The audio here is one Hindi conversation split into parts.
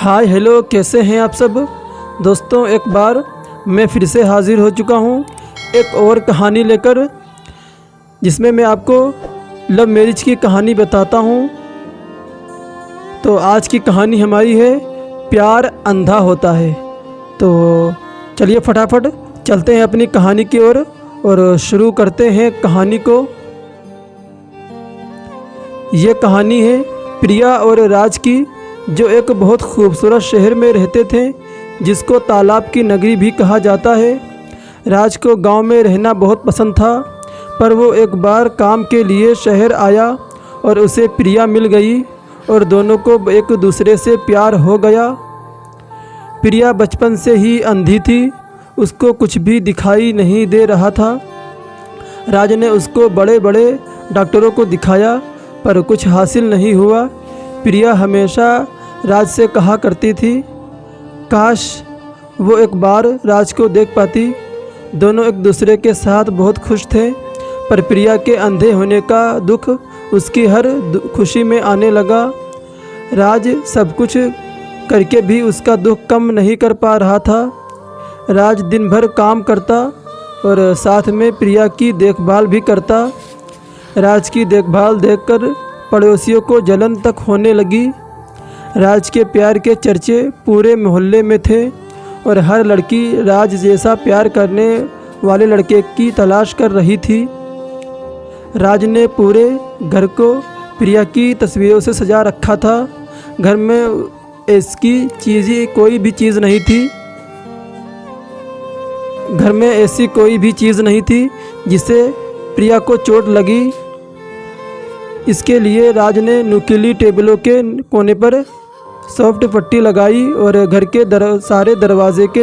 हाय हेलो, कैसे हैं आप सब दोस्तों। एक बार मैं फिर से हाज़िर हो चुका हूँ एक और कहानी लेकर, जिसमें मैं आपको लव मैरिज की कहानी बताता हूँ। तो आज की कहानी हमारी है प्यार अंधा होता है। तो चलिए फटाफट चलते हैं अपनी कहानी की ओर और शुरू करते हैं कहानी को। ये कहानी है प्रिया और राज की, जो एक बहुत खूबसूरत शहर में रहते थे जिसको तालाब की नगरी भी कहा जाता है। राज को गांव में रहना बहुत पसंद था, पर वो एक बार काम के लिए शहर आया और उसे प्रिया मिल गई और दोनों को एक दूसरे से प्यार हो गया। प्रिया बचपन से ही अंधी थी, उसको कुछ भी दिखाई नहीं दे रहा था। राज ने उसको बड़े बड़े डॉक्टरों को दिखाया, पर कुछ हासिल नहीं हुआ। प्रिया हमेशा राज से कहा करती थी, काश वो एक बार राज को देख पाती। दोनों एक दूसरे के साथ बहुत खुश थे, पर प्रिया के अंधे होने का दुख उसकी हर खुशी में आने लगा। राज सब कुछ करके भी उसका दुख कम नहीं कर पा रहा था। राज दिन भर काम करता और साथ में प्रिया की देखभाल भी करता। राज की देखभाल देखकर पड़ोसियों को जलन तक होने लगी। राज के प्यार के चर्चे पूरे मोहल्ले में थे और हर लड़की राज जैसा प्यार करने वाले लड़के की तलाश कर रही थी। राज ने पूरे घर को प्रिया की तस्वीरों से सजा रखा था। घर में ऐसी चीज़ें कोई भी चीज़ नहीं थी घर में ऐसी कोई भी चीज़ नहीं थी जिससे प्रिया को चोट लगी। इसके लिए राज ने नुकीली टेबलों के कोने पर सॉफ्ट पट्टी लगाई और घर के सारे दरवाज़ों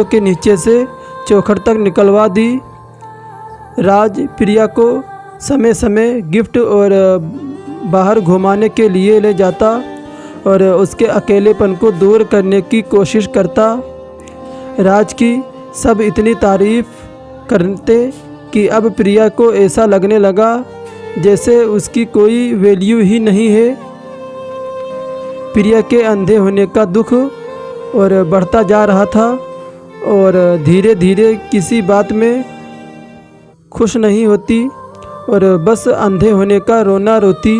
के नीचे से चौखट तक निकलवा दी। राज प्रिया को समय समय गिफ्ट और बाहर घुमाने के लिए ले जाता और उसके अकेलेपन को दूर करने की कोशिश करता। राज की सब इतनी तारीफ़ करते कि अब प्रिया को ऐसा लगने लगा जैसे उसकी कोई वैल्यू ही नहीं है। प्रिया के अंधे होने का दुख और बढ़ता जा रहा था और धीरे धीरे किसी बात में खुश नहीं होती और बस अंधे होने का रोना रोती।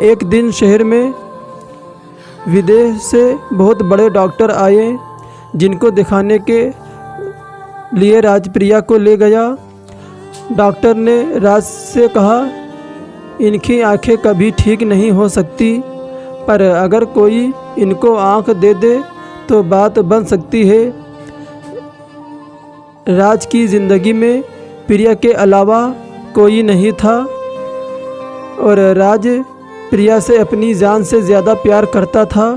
एक दिन शहर में विदेश से बहुत बड़े डॉक्टर आए, जिनको दिखाने के लिए राज प्रिया को ले गया। डॉक्टर ने राज से कहा, इनकी आंखें कभी ठीक नहीं हो सकती, पर अगर कोई इनको आंख दे दे तो बात बन सकती है। राज की ज़िंदगी में प्रिया के अलावा कोई नहीं था और राज प्रिया से अपनी जान से ज़्यादा प्यार करता था।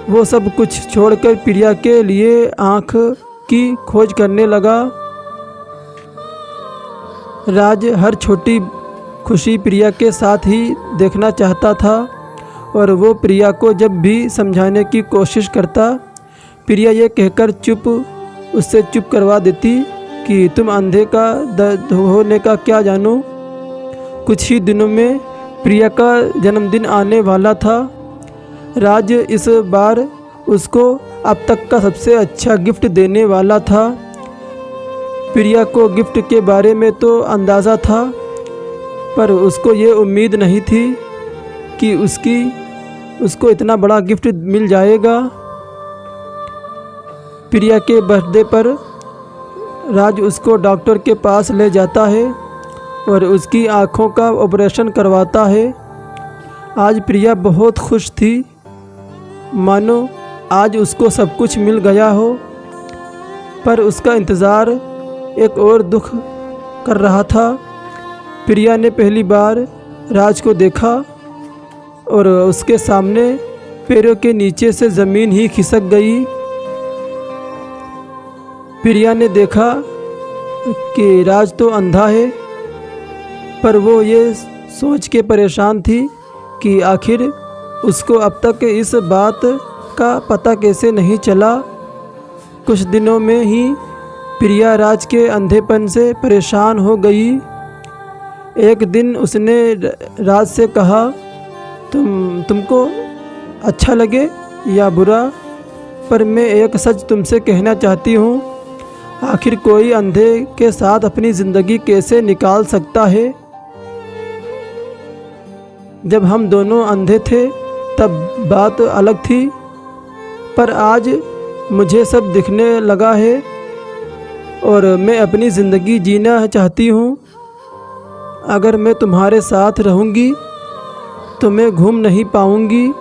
वो सब कुछ छोड़कर प्रिया के लिए आंख की खोज करने लगा। राज हर छोटी खुशी प्रिया के साथ ही देखना चाहता था और वो प्रिया को जब भी समझाने की कोशिश करता, प्रिया ये कहकर उससे चुप करवा देती कि तुम अंधे का दर्द होने का क्या जानो। कुछ ही दिनों में प्रिया का जन्मदिन आने वाला था। राज इस बार उसको अब तक का सबसे अच्छा गिफ्ट देने वाला था। प्रिया को गिफ्ट के बारे में तो अंदाज़ा था, पर उसको ये उम्मीद नहीं थी कि उसको इतना बड़ा गिफ्ट मिल जाएगा। प्रिया के बर्थडे पर राज उसको डॉक्टर के पास ले जाता है और उसकी आँखों का ऑपरेशन करवाता है। आज प्रिया बहुत खुश थी, मानो आज उसको सब कुछ मिल गया हो, पर उसका इंतज़ार एक और दुख कर रहा था। प्रिया ने पहली बार राज को देखा और उसके सामने पैरों के नीचे से ज़मीन ही खिसक गई। प्रिया ने देखा कि राज तो अंधा है, पर वो ये सोच के परेशान थी कि आखिर उसको अब तक इस बात का पता कैसे नहीं चला। कुछ दिनों में ही प्रिया राज के अंधेपन से परेशान हो गई। एक दिन उसने राज से कहा, तुमको अच्छा लगे या बुरा, पर मैं एक सच तुमसे कहना चाहती हूँ। आखिर कोई अंधे के साथ अपनी ज़िंदगी कैसे निकाल सकता है? जब हम दोनों अंधे थे तब बात अलग थी, पर आज मुझे सब दिखने लगा है और मैं अपनी ज़िंदगी जीना चाहती हूँ। अगर मैं तुम्हारे साथ रहूँगी तो मैं घूम नहीं पाऊँगी,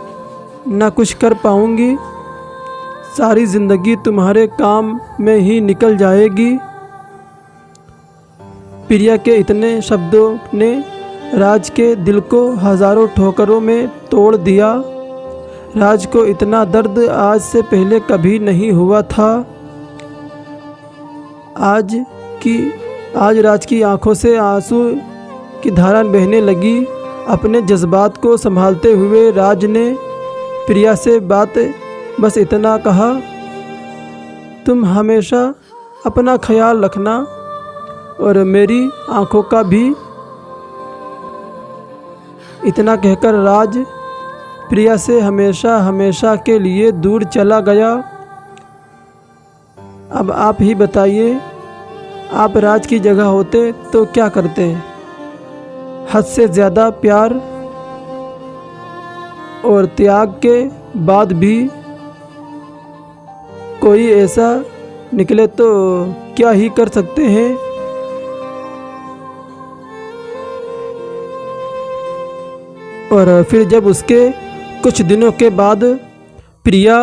ना कुछ कर पाऊँगी। सारी ज़िंदगी तुम्हारे काम में ही निकल जाएगी। प्रिया के इतने शब्दों ने राज के दिल को हज़ारों ठोकरों में तोड़ दिया। राज को इतना दर्द आज से पहले कभी नहीं हुआ था। आज राज की आंखों से आंसू की धारा बहने लगी। अपने जज्बात को संभालते हुए राज ने प्रिया से बस इतना कहा, तुम हमेशा अपना ख्याल रखना और मेरी आंखों का भी। इतना कहकर राज प्रिया से हमेशा के लिए दूर चला गया। अब आप ही बताइए, आप राज की जगह होते तो क्या करते? हद से ज़्यादा प्यार और त्याग के बाद भी कोई ऐसा निकले तो क्या ही कर सकते हैं। और फिर जब उसके कुछ दिनों के बाद प्रिया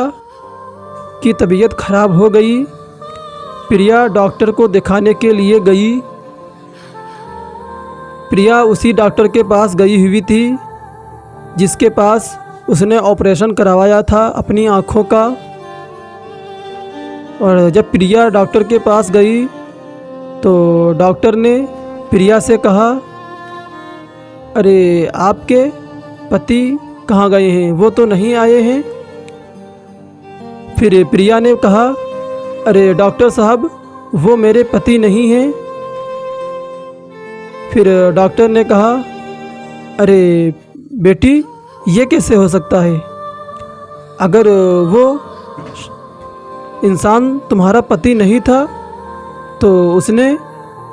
की तबीयत खराब हो गई। प्रिया डॉक्टर को दिखाने के लिए गई। प्रिया उसी डॉक्टर के पास गई हुई थी जिसके पास उसने ऑपरेशन करवाया था अपनी आँखों का। और जब प्रिया डॉक्टर के पास गई तो डॉक्टर ने प्रिया से कहा, अरे आपके पति कहाँ गए हैं? वो तो नहीं आए हैं। फिर प्रिया ने कहा, अरे डॉक्टर साहब, वो मेरे पति नहीं हैं। फिर डॉक्टर ने कहा, अरे बेटी, ये कैसे हो सकता है? अगर वो इंसान तुम्हारा पति नहीं था तो उसने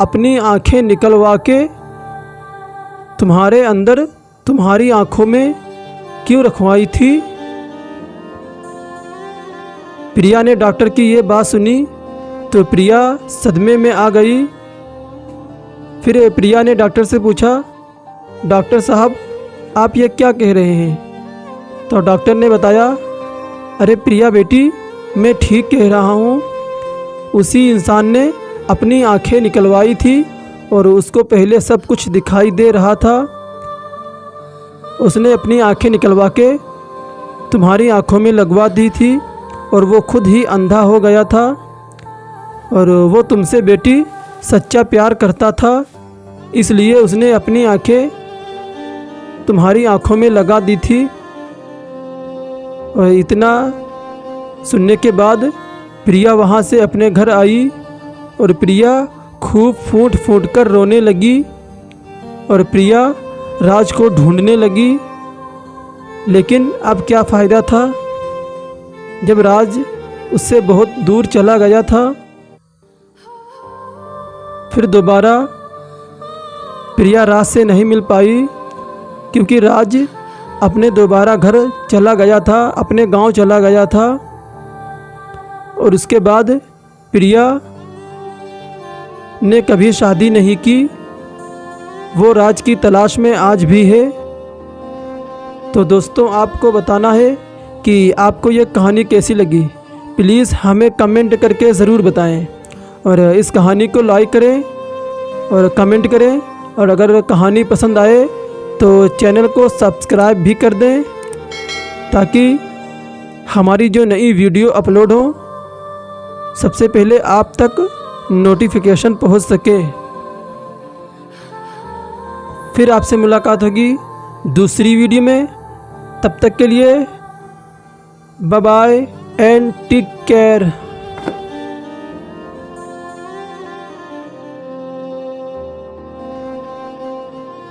अपनी आँखें निकलवा के तुम्हारे अंदर तुम्हारी आँखों में क्यों रखवाई थी? प्रिया ने डॉक्टर की ये बात सुनी तो प्रिया सदमे में आ गई। फिर प्रिया ने डॉक्टर से पूछा, डॉक्टर साहब, आप ये क्या कह रहे हैं? तो डॉक्टर ने बताया, अरे प्रिया बेटी, मैं ठीक कह रहा हूँ। उसी इंसान ने अपनी आंखें निकलवाई थी और उसको पहले सब कुछ दिखाई दे रहा था। उसने अपनी आंखें निकलवा के तुम्हारी आंखों में लगवा दी थी और वो खुद ही अंधा हो गया था। और वो तुमसे बेटी सच्चा प्यार करता था, इसलिए उसने अपनी आंखें तुम्हारी आंखों में लगा दी थी। और इतना सुनने के बाद प्रिया वहाँ से अपने घर आई और प्रिया खूब फूट फूट कर रोने लगी। और प्रिया राज को ढूंढने लगी, लेकिन अब क्या फ़ायदा था जब राज उससे बहुत दूर चला गया था। फिर दोबारा प्रिया राज से नहीं मिल पाई क्योंकि राज अपने दोबारा घर चला गया था, अपने गांव चला गया था। और उसके बाद प्रिया ने कभी शादी नहीं की। वो राज की तलाश में आज भी है। तो दोस्तों, आपको बताना है कि आपको ये कहानी कैसी लगी। प्लीज़ हमें कमेंट करके ज़रूर बताएं और इस कहानी को लाइक करें और कमेंट करें। और अगर कहानी पसंद आए तो चैनल को सब्सक्राइब भी कर दें ताकि हमारी जो नई वीडियो अपलोड हो सबसे पहले आप तक नोटिफिकेशन पहुंच सके। फिर आपसे मुलाकात होगी दूसरी वीडियो में। तब तक के लिए bye bye and take care.